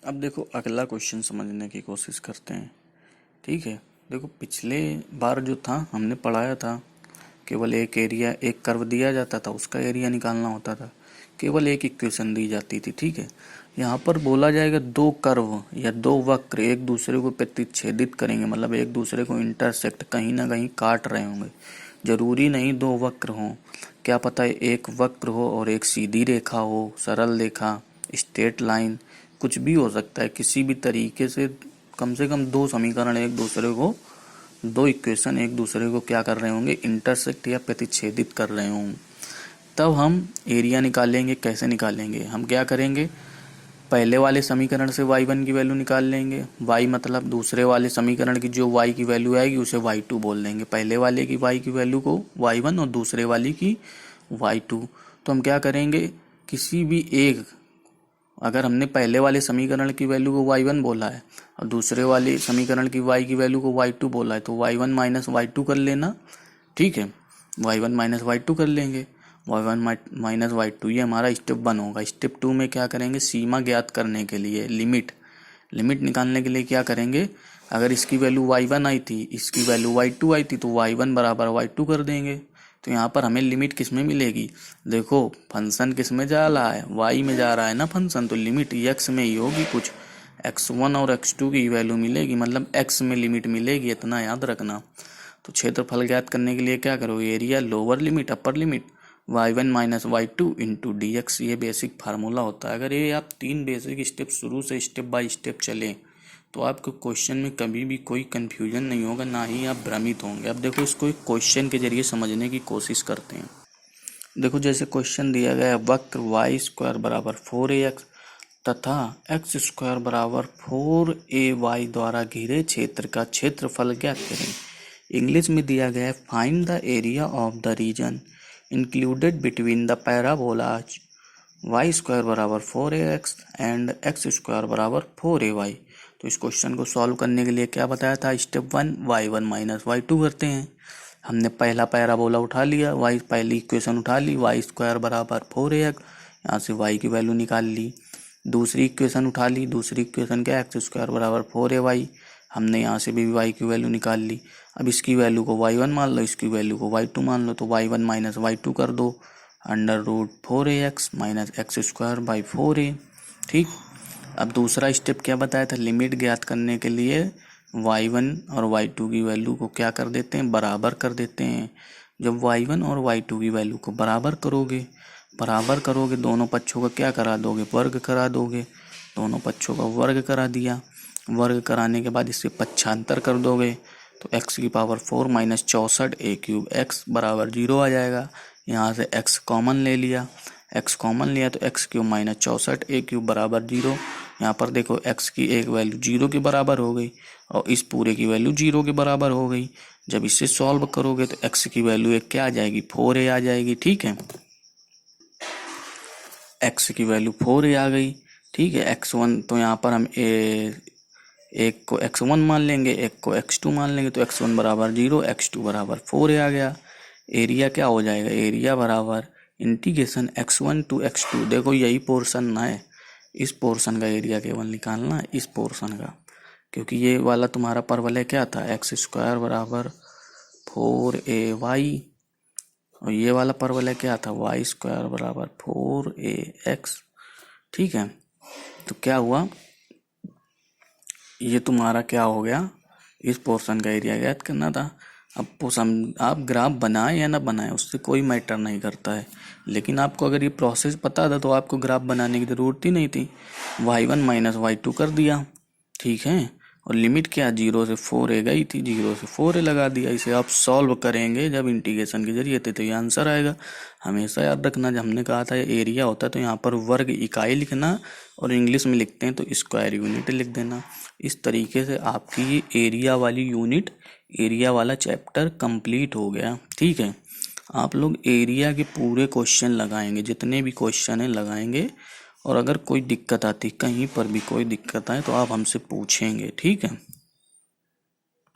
अब देखो अगला क्वेश्चन समझने की कोशिश करते हैं। ठीक है, देखो पिछले बार जो था हमने पढ़ाया था, केवल एक एरिया, एक कर्व दिया जाता था, उसका एरिया निकालना होता था, केवल एक इक्वेशन दी जाती थी। ठीक है, यहाँ पर बोला जाएगा दो कर्व या दो वक्र एक दूसरे को प्रतिच्छेदित करेंगे, मतलब एक दूसरे को इंटरसेक्ट कहीं ना कहीं काट रहे होंगे। जरूरी नहीं दो वक्र हों, क्या पता है एक वक्र हो और एक सीधी रेखा हो, सरल रेखा, स्ट्रेट लाइन, कुछ भी हो सकता है। किसी भी तरीके से कम दो समीकरण एक दूसरे को, दो इक्वेशन एक दूसरे को क्या कर रहे होंगे, इंटरसेक्ट या प्रतिच्छेदित कर रहे होंगे। तब हम एरिया निकालेंगे। कैसे निकालेंगे, हम क्या करेंगे, पहले वाले समीकरण से y1 की वैल्यू निकाल लेंगे। y मतलब दूसरे वाले समीकरण की जो y की वैल्यू आएगी उसे y2 बोल देंगे। पहले वाले की y की वैल्यू को y1 और दूसरे वाली की y2। तो हम क्या करेंगे, किसी भी एक, अगर हमने पहले वाले समीकरण की वैल्यू को y1 बोला है और दूसरे वाले समीकरण की y की वैल्यू को y2 बोला है, तो y1 माइनस y2 कर लेना। ठीक है, y1 माइनस y2 कर लेंगे। y1 माइनस y2 ये हमारा स्टेप 1 होगा। स्टेप 2 में क्या करेंगे, सीमा ज्ञात करने के लिए, लिमिट निकालने के लिए क्या करेंगे, अगर इसकी वैल्यू y1 आई थी, इसकी वैल्यू y2 आई थी, तो y1 बराबर y2 कर देंगे। तो यहाँ पर हमें लिमिट किस में मिलेगी, देखो फंक्शन किस में जा रहा है, y में जा रहा है ना फंक्शन, तो लिमिट x में ही होगी। कुछ x1 और x2 की वैल्यू मिलेगी, मतलब x में लिमिट मिलेगी, इतना याद रखना। तो क्षेत्रफल ज्ञात करने के लिए क्या करोगे, area lower limit upper limit y1 minus y2 into D x, ये बेसिक फार्मूला होता है। अगर ये आप 3 बेसिक स्टेप शुरू से स्टेप बाय स्टेप चलें तो आपको क्वेश्चन में कभी भी कोई कंफ्यूजन नहीं होगा, ना ही आप भ्रमित होंगे। अब देखो इसको एक क्वेश्चन के जरिए समझने की कोशिश करते हैं। देखो जैसे क्वेश्चन दिया गया है, वक्र वाई स्क्वायर बराबर 4ax तथा एक्स स्क्वायर बराबर 4ay द्वारा घिरे क्षेत्र का क्षेत्रफल ज्ञात करें। इंग्लिश में दिया गया है, find the area of the region included between the parabolas Y square बराबर 4ax एंड एक्स स्क्वायर बराबर 4ay। तो इस क्वेश्चन को सॉल्व करने के लिए क्या बताया था, स्टेप 1 y1 माइनस y2 करते हैं। हमने पहला पैराबोला उठा लिया, y पहली इक्वेशन उठा ली, वाई स्क्वायर बराबर 4ax, यहाँ से y की वैल्यू निकाल ली। दूसरी इक्वेशन उठा ली, दूसरी इक्वेशन क्या, एक्स स्क्वायर बराबर 4ay, हमने यहाँ से भी y की वैल्यू निकाल ली। अब इसकी वैल्यू को y1 मान लो, इसकी वैल्यू को y2 मान लो, तो y1 माइनस y2 कर दो, under root 4ax minus x square by 4a। ठीक, अब दूसरा स्टेप क्या बताया था, लिमिट ज्ञात करने के लिए y1 और y2 की वैल्यू को क्या कर देते हैं, बराबर कर देते हैं। जब y1 और y2 की वैल्यू को बराबर करोगे दोनों पक्षों का क्या करा दोगे, वर्ग करा दोगे। दोनों पक्षों का वर्ग करा दिया, वर्ग कराने के बाद इससे पक्षांतर कर दोगे, तो x की power 4 minus 64 a cube, x बराबर 0 आ जाएगा। यहाँ से x कॉमन ले लिया, तो x cube minus 64 a cube बराबर 0। यहाँ पर देखो x की एक वैल्यू 0 के बराबर हो गई और इस पूरे की वैल्यू 0 के बराबर हो गई। जब इसे सॉल्व करोगे तो x की वैल्यू एक क्या आ जाएगी, 4a आ जाएगी। ठीक है, x की वैल्यू 4a आ गई। ठीक है, x1 तो यहाँ पर हम एक को x1 मान लेंगे, एक को x2 मान लेंगे, तो x1 बराबर 0, x2 बराबर 4a आ गया। एरिया क्या हो जाएगा, एरिया बराबर इंटीग्रेशन x1 टू x2। देखो यही पोर्शन है, इस पोर्शन का एरिया केवल निकालना है, इस पोर्शन का, क्योंकि ये वाला तुम्हारा परवलय क्या था, एक्स स्क्वायर बराबर 4ay, और ये वाला परवलय क्या था, वाई स्क्वायर बराबर 4ax। ठीक है, तो क्या हुआ, ये तुम्हारा क्या हो गया, इस पोर्शन का एरिया ज्ञात करना था। अब आप ग्राफ बनाए या ना बनाए उससे कोई मैटर नहीं करता है, लेकिन आपको अगर ये प्रोसेस पता था तो आपको ग्राफ बनाने की ज़रूरत ही नहीं थी। y1 माइनस y2 कर दिया, ठीक है, और लिमिट क्या, 0 से 4a गई थी, 0 से 4a लगा दिया। इसे आप सॉल्व करेंगे जब इंटीग्रेशन के जरिए थे तो ये आंसर आएगा। हमेशा याद रखना, जब हमने कहा था एरिया होता है तो यहाँ पर वर्ग इकाई लिखना, और इंग्लिश में लिखते हैं तो स्क्वायर यूनिट लिख देना। इस तरीके से आपकी एरिया वाली यूनिट, एरिया वाला चैप्टर कंप्लीट हो गया। ठीक है, आप लोग एरिया के पूरे क्वेश्चन लगाएंगे, जितने भी क्वेश्चन हैं लगाएंगे, और अगर कोई दिक्कत आती, कहीं पर भी कोई दिक्कत आए तो आप हमसे पूछेंगे। ठीक है।